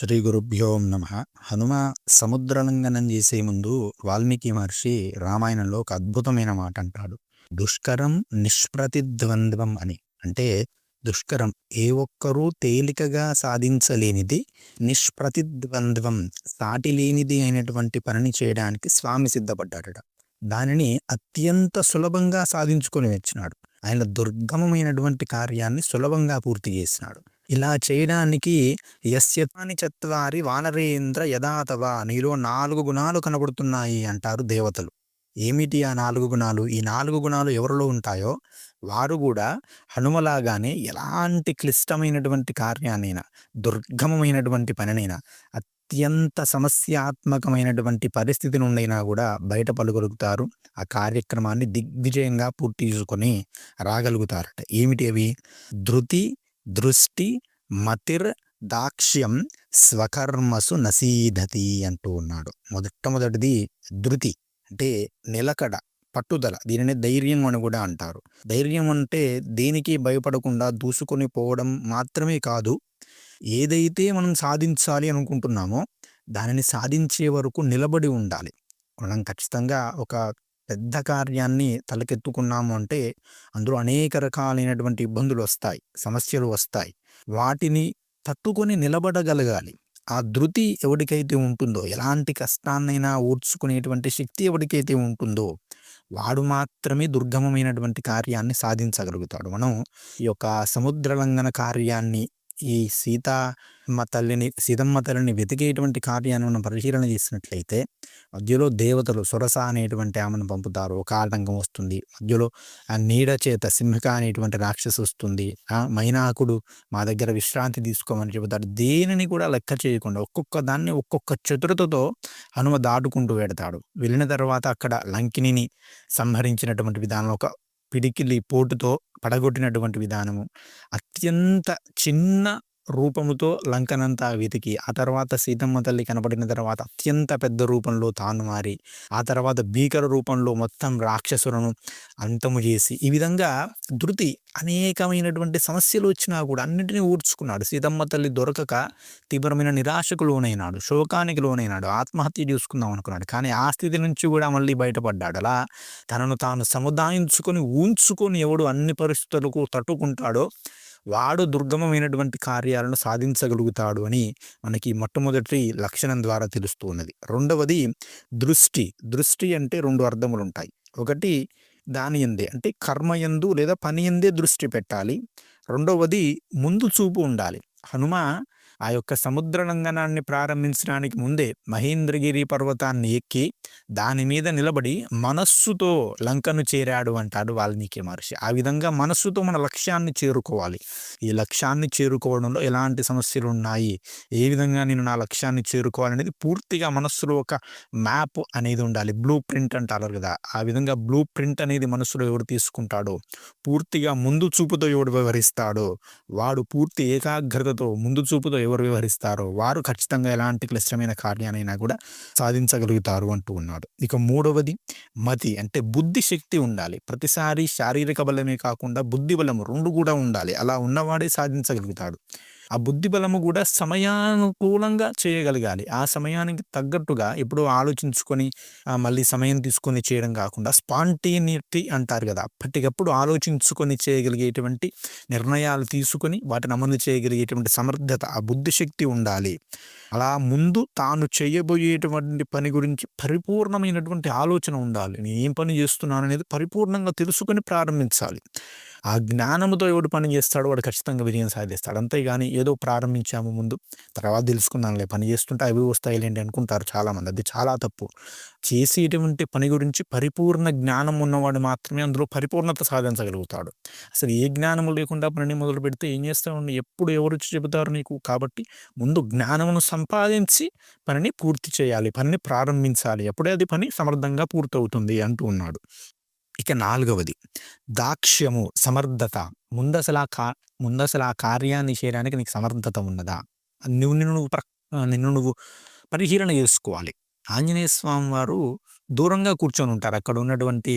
శ్రీ గురుభ్యో నమ. హనుమ సముద్రలంఘనం చేసే ముందు వాల్మీకి మహర్షి రామాయణంలో ఒక అద్భుతమైన మాట అంటాడు. దుష్కరం నిష్ప్రతిద్వంద్వం అని. అంటే దుష్కరం ఏ ఒక్కరూ తేలికగా సాధించలేనిది, నిష్ప్రతిద్వంద్వం సాటి లేనిది అయినటువంటి పనిని చేయడానికి స్వామి సిద్ధపడ్డాడట. దానిని అత్యంత సులభంగా సాధించుకొని వచ్చినాడు. ఆయన దుర్గమమైనటువంటి కార్యాన్ని సులభంగా పూర్తి చేసినాడు. ఇలా చేయడానికి యస్యతాని చత్వారి వానరేంద్ర యథాతవ, నీలో 4 గుణాలు కనబడుతున్నాయి అంటారు దేవతలు. ఏమిటి ఆ 4 గుణాలు? ఈ 4 గుణాలు ఎవరిలో ఉంటాయో వారు కూడా హనుమలాగానే ఎలాంటి క్లిష్టమైనటువంటి కార్యాన్నైనా, దుర్గమమైనటువంటి పనినైనా, అత్యంత సమస్యాత్మకమైనటువంటి పరిస్థితి నుండైనా కూడా బయట పడగలుగుతారు. ఆ కార్యక్రమాన్ని దిగ్విజయంగా పూర్తి చేసుకొని రాగలుగుతారట. ఏమిటి అవి? ధృతి, దృష్టి, మతిర్, దాక్ష్యం, స్వకర్మసు నసీధతి అంటూ ఉన్నాడు. మొట్టమొదటిది ధృతి, అంటే నిలకడ, పట్టుదల. దీనిని ధైర్యం అని కూడా అంటారు. ధైర్యం అంటే దేనికి భయపడకుండా దూసుకొని పోవడం మాత్రమే కాదు, ఏదైతే మనం సాధించాలి అనుకుంటున్నామో దానిని సాధించే వరకు నిలబడి ఉండాలి. మనం ఖచ్చితంగా ఒక పెద్ద కార్యాన్ని తలకెత్తుకున్నాము అంటే అందులో అనేక రకాలైనటువంటి ఇబ్బందులు వస్తాయి, సమస్యలు వస్తాయి. వాటిని తట్టుకొని నిలబడగలగాలి. ఆ ధృతి ఎవరికైతే ఉంటుందో, ఎలాంటి కష్టాన్నైనా ఓర్చుకునేటువంటి శక్తి ఎవరికైతే ఉంటుందో వాడు మాత్రమే దుర్గమమైనటువంటి కార్యాన్ని సాధించగలుగుతాడు. మనం ఈ యొక్క సముద్రలంఘన కార్యాన్ని, ఈ సీతమ్మ తల్లిని వెతికేటువంటి కార్యాన్ని మనం పరిశీలన చేసినట్లయితే మధ్యలో దేవతలు సురస అనేటువంటి ఆమెను పంపుతారు, ఒక ఆటంకం వస్తుంది. మధ్యలో ఆ నీడ చేత సింహిక అనేటువంటి రాక్షసి వస్తుంది. మైనాకుడు మా దగ్గర విశ్రాంతి తీసుకోమని చెబుతాడు. దేనిని కూడా లెక్క చేయకుండా ఒక్కొక్క దాన్ని ఒక్కొక్క చతురతతో హనుమ దాటుకుంటూ వెడతాడు. వెళ్ళిన తర్వాత అక్కడ లంకిని సంహరించినటువంటి విధానం, ఒక పిడికిలి పోటుతో పడగొట్టినటువంటి విధానము, అత్యంత చిన్న రూపముతో లంకనంతా వెతికి ఆ తర్వాత సీతమ్మ తల్లి కనబడిన తర్వాత అత్యంత పెద్ద రూపంలో తాను మారి ఆ తర్వాత భీకర రూపంలో మొత్తం రాక్షసులను అంతము చేసి, ఈ విధంగా ధృతి అనేకమైనటువంటి సమస్యలు వచ్చినా కూడా అన్నింటినీ ఊడ్చుకున్నాడు. సీతమ్మ తల్లి దొరకక తీవ్రమైన నిరాశకు లోనైనాడు, శోకానికి లోనైనాడు, ఆత్మహత్య చేసుకుందాం అనుకున్నాడు. కానీ ఆ స్థితి నుంచి కూడా మళ్ళీ బయటపడ్డాడు. అలా తనను తాను సముదాయించుకొని ఉంచుకొని ఎవడు అన్ని పరిస్థితులకు తట్టుకుంటాడో వాడు దుర్గమమైనటువంటి కార్యాలను సాధించగలుగుతాడు అని మనకి మొట్టమొదటి లక్షణం ద్వారా తెలుస్తూ ఉన్నది. రెండవది దృష్టి. దృష్టి అంటే 2 అర్థములు ఉంటాయి. ఒకటి దాని యందే, అంటే కర్మయందు లేదా పని యందే దృష్టి పెట్టాలి. రెండవది ముందు చూపు ఉండాలి. హనుమ ఆ యొక్క సముద్ర లంఘనాన్ని ప్రారంభించడానికి ముందే మహేంద్రగిరి పర్వతాన్ని ఎక్కి దాని మీద నిలబడి మనస్సుతో లంకను చేరాడు అంటాడు వాల్మీకి మహర్షి. ఆ విధంగా మనస్సుతో మన లక్ష్యాన్ని చేరుకోవాలి. ఈ లక్ష్యాన్ని చేరుకోవడంలో ఎలాంటి సమస్యలు ఉన్నాయి, ఏ విధంగా నేను నా లక్ష్యాన్ని చేరుకోవాలనేది పూర్తిగా మనస్సులో ఒక మ్యాప్ అనేది ఉండాలి. బ్లూ ప్రింట్ అంటారు కదా, ఆ విధంగా బ్లూ ప్రింట్ అనేది మనసులో ఎవడు తీసుకుంటాడో, పూర్తిగా ముందు చూపుతో ఎవడు వ్యవహరిస్తాడో, వాడు పూర్తి ఏకాగ్రతతో ముందు చూపుతో ఎవరు వ్యవహరిస్తారో వారు ఖచ్చితంగా ఎలాంటి క్లిష్టమైన కార్యానైనా కూడా సాధించగలుగుతారు అంటూ ఉన్నాడు. ఇక మూడవది మతి, అంటే బుద్ధి శక్తి ఉండాలి. ప్రతిసారి శారీరక బలమే కాకుండా బుద్ధి బలము 2 కూడా ఉండాలి. అలా ఉన్నవాడే సాధించగలుగుతాడు. ఆ బుద్ధి బలము కూడా సమయానుకూలంగా చేయగలగాలి. ఆ సమయానికి తగ్గట్టుగా ఎప్పుడో ఆలోచించుకొని మళ్ళీ సమయం తీసుకొని చేయడం కాకుండా స్పాంటేనిటీ అంటారు కదా, అప్పటికప్పుడు ఆలోచించుకొని చేయగలిగేటువంటి నిర్ణయాలు తీసుకొని వాటిని అమలు చేయగలిగేటువంటి సమర్థత, ఆ బుద్ధిశక్తి ఉండాలి. అలా ముందు తాను చేయబోయేటువంటి పని గురించి పరిపూర్ణమైనటువంటి ఆలోచన ఉండాలి. నేను ఏం పని చేస్తున్నాను అనేది పరిపూర్ణంగా తెలుసుకొని ప్రారంభించాలి. ఆ జ్ఞానముతో ఎవడు పని చేస్తాడో వాడు ఖచ్చితంగా విజయం సాధిస్తాడు. అంతేగాని ఏదో ప్రారంభించాము ముందు తర్వాత తెలుసుకుందాంలే, పని చేస్తుంటే అవి వస్తాయిలేండి అనుకుంటారు చాలామంది. అది చాలా తప్పు. చేసేటువంటి పని గురించి పరిపూర్ణ జ్ఞానం ఉన్నవాడు మాత్రమే అందులో పరిపూర్ణత సాధించగలుగుతాడు. అసలు ఏ జ్ఞానము లేకుండా పనిని మొదలు పెడితే ఏం చేస్తామండి? ఎప్పుడు ఎవరు వచ్చి చెబుతారు నీకు? కాబట్టి ముందు జ్ఞానమును సంపాదించి పనిని పూర్తి చేయాలి, పనిని ప్రారంభించాలి. అప్పుడే అది పని సమర్థంగా పూర్తవుతుంది అంటూ ఉన్నాడు. ఇక నాలుగవది దాక్ష్యము, సమర్థత. ముందసలు ఆ కార్యాన్ని చేయడానికి నీకు సమర్థత ఉన్నదా? నిన్ను నువ్వు పరిశీలన చేసుకోవాలి. ఆంజనేయ స్వామి వారు దూరంగా కూర్చొనుంటారు. అక్కడ ఉన్నటువంటి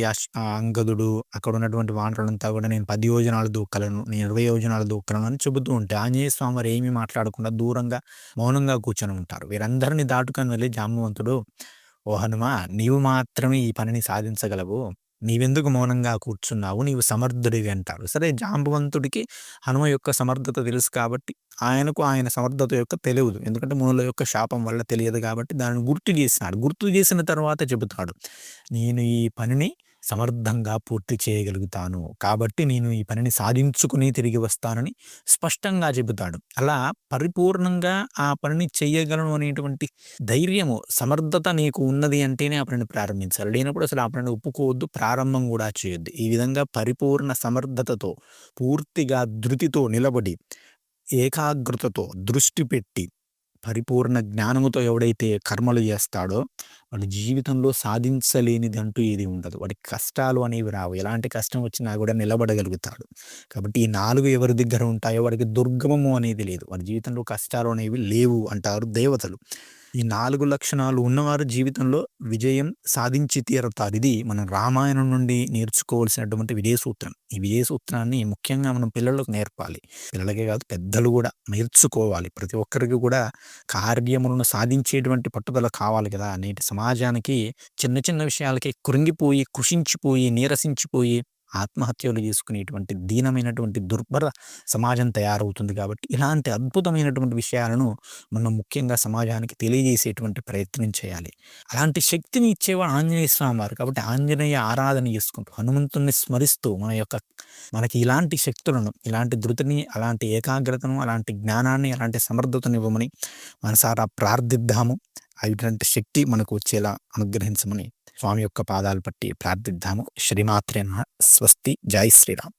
అంగదుడు, అక్కడ ఉన్నటువంటి వానరులంతా గూడా నేను 10 యోజనాలు దూకగలను, నేను 20 యోజనాలు దూకగలను అని చెబుతూ ఉంటే, ఆంజనేయ స్వామి వారు ఏమీ మాట్లాడకుండా దూరంగా మౌనంగా కూర్చొని ఉంటారు. వీరందరిని దాటుకొని వెళ్లి జాంబవంతుడు, "ఓ హనుమా! నీవు మాత్రమే ఈ పనిని సాధించగలవు. నీవెందుకు మౌనంగా కూర్చున్నావు? నీవు సమర్థుడివి" అంటారు. సరే జాంబవంతుడికి హనుమ యొక్క సమర్థత తెలుసు కాబట్టి, ఆయనకు ఆయన సమర్థత యొక్క తెలియదు. ఎందుకంటే మునుల యొక్క శాపం వల్ల తెలియదు కాబట్టి దానిని గుర్తు చేసినాడు. గుర్తు చేసిన తర్వాత చెబుతాడు, "నేను ఈ పనిని సమర్థంగా పూర్తి చేయగలుగుతాను. కాబట్టి నేను ఈ పనిని సాధించుకుని తిరిగి వస్తానని" స్పష్టంగా చెబుతాడు. అలా పరిపూర్ణంగా ఆ పనిని చెయ్యగలను అనేటువంటి ధైర్యము, సమర్థత నీకు ఉన్నది అంటేనే ఆ పనిని ప్రారంభించాలి. లేనప్పుడు అసలు ఆ పనిని ఒప్పుకోవద్దు, ప్రారంభం గూడా చేయొద్దు. ఈ విధంగా పరిపూర్ణ సమర్థతతో, పూర్తిగా ధృతితో నిలబడి, ఏకాగ్రతతో దృష్టి పెట్టి, పరిపూర్ణ జ్ఞానముతో ఎవడైతే కర్మలు చేస్తాడో, వాడి జీవితంలో సాధించలేనిదంటూ ఏది ఉండదు. వాడికి కష్టాలు అనేవి రావు. ఎలాంటి కష్టం వచ్చినా గూడా నిలబడగలుగుతాడు. కాబట్టి ఈ 4 ఎవరి దగ్గర ఉంటాయో వాడికి దుర్గమము అనేది లేదు. వాడి జీవితంలో కష్టాలు అనేవి లేవు అంటారు దేవతలు. ఈ 4 లక్షణాలు ఉన్నవారు జీవితంలో విజయం సాధించి తీరుతారు. ఇది మనం రామాయణం నుండి నేర్చుకోవాల్సినటువంటి విజయ సూత్రం. ఈ విజయ సూత్రాన్ని ముఖ్యంగా మనం పిల్లలకు నేర్పాలి. పిల్లలకే కాదు, పెద్దలు గూడా నేర్చుకోవాలి. ప్రతి ఒక్కరికి కూడా కార్యములను సాధించేటువంటి పట్టుదల కావాలి కదా! నేటి సమాజానికి చిన్న చిన్న విషయాలకే కృంగిపోయి, కృషించిపోయి, నీరసించిపోయి ఆత్మహత్యలు చేసుకునేటువంటి దీనమైనటువంటి దుర్భర సమాజం తయారవుతుంది కాబట్టి, ఇలాంటి అద్భుతమైనటువంటి విషయాలను మనం ముఖ్యంగా సమాజానికి తెలియజేసేటువంటి ప్రయత్నం చేయాలి. అలాంటి శక్తిని ఇచ్చేవాడు ఆంజనేయ స్వామి వారు. కాబట్టి ఆంజనేయ ఆరాధన చేసుకుంటూ, హనుమంతుడిని స్మరిస్తూ మనకి ఇలాంటి శక్తులను, ఇలాంటి ధృతిని, అలాంటి ఏకాగ్రతను, అలాంటి జ్ఞానాన్ని, అలాంటి సమర్థతను ఇవ్వమని మనసారా ప్రార్థిద్దాము. అటువంటి శక్తి మనకు వచ్చేలా అనుగ్రహించమని స్వామి యొక్క పాదాలు పట్టి ప్రార్థిద్దాము. శ్రీమాత్రే నమః. స్వస్తి. జై శ్రీరామ్.